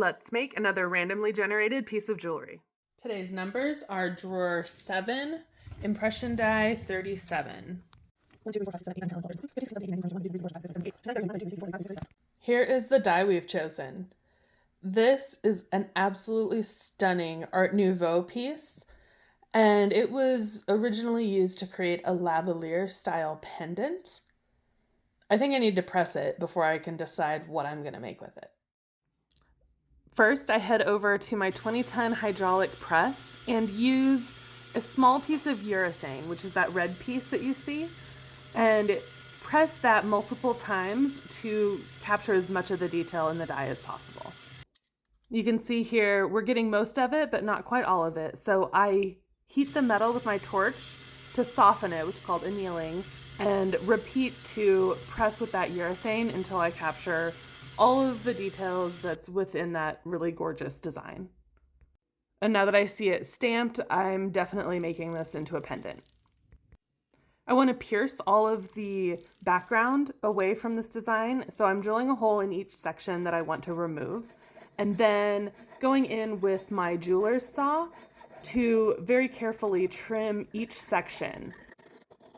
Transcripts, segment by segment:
Let's make another randomly generated piece of jewelry. Today's numbers are drawer 7, impression die 37. Here is the die we've chosen. This is an absolutely stunning Art Nouveau piece, and it was originally used to create a lavalier style pendant. I think I need to press it before I can decide what I'm going to make with it. First, I head over to my 20-ton hydraulic press and use a small piece of urethane, which is that red piece that you see, and press that multiple times to capture as much of the detail in the die as possible. You can see here we're getting most of it, but not quite all of it. So I heat the metal with my torch to soften it, which is called annealing, and repeat to press with that urethane until I capture all of the details that's within that really gorgeous design. And now that I see it stamped, I'm definitely making this into a pendant. I want to pierce all of the background away from this design, so I'm drilling a hole in each section that I want to remove, and then going in with my jeweler's saw to very carefully trim each section.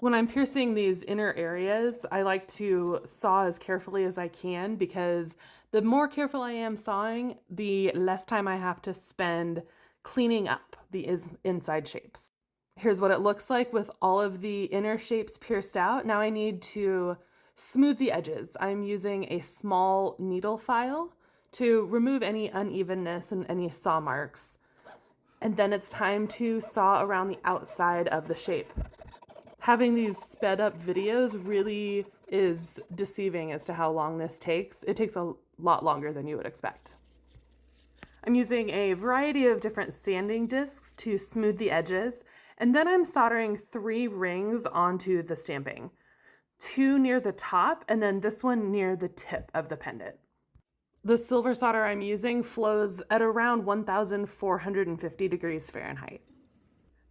When I'm piercing these inner areas, I like to saw as carefully as I can because the more careful I am sawing, the less time I have to spend cleaning up the inside shapes. Here's what it looks like with all of the inner shapes pierced out. Now I need to smooth the edges. I'm using a small needle file to remove any unevenness and any saw marks. And then it's time to saw around the outside of the shape. Having these sped up videos really is deceiving as to how long this takes. It takes a lot longer than you would expect. I'm using a variety of different sanding discs to smooth the edges, and then I'm soldering 3 rings onto the stamping. 2 near the top, and then this one near the tip of the pendant. The silver solder I'm using flows at around 1,450 degrees Fahrenheit.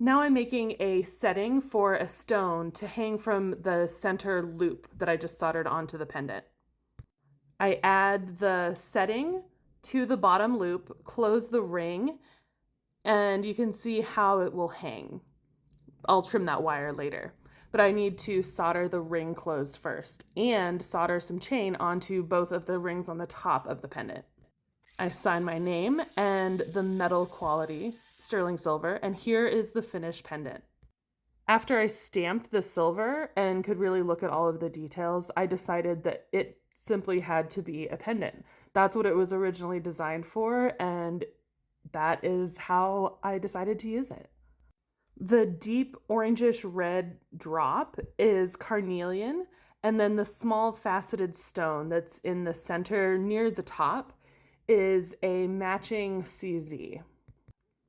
Now I'm making a setting for a stone to hang from the center loop that I just soldered onto the pendant. I add the setting to the bottom loop, close the ring, and you can see how it will hang. I'll trim that wire later, but I need to solder the ring closed first and solder some chain onto both of the rings on the top of the pendant. I sign my name and the metal quality, sterling silver, and here is the finished pendant. After I stamped the silver and could really look at all of the details, I decided that it simply had to be a pendant. That's what it was originally designed for, and that is how I decided to use it. The deep orangish red drop is carnelian, and then the small faceted stone that's in the center near the top is a matching CZ.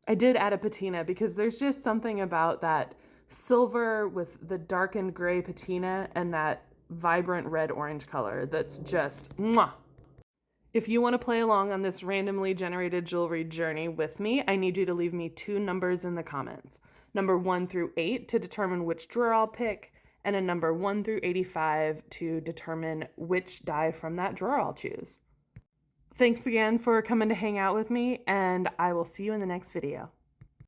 I did add a patina because there's just something about that silver with the darkened gray patina and that vibrant red-orange color that's just mwah. If you want to play along on this randomly generated jewelry journey with me, I need you to leave me 2 numbers in the comments. Number 1 through 8 to determine which drawer I'll pick, and a number 1 through 85 to determine which die from that drawer I'll choose. Thanks again for coming to hang out with me, and I will see you in the next video.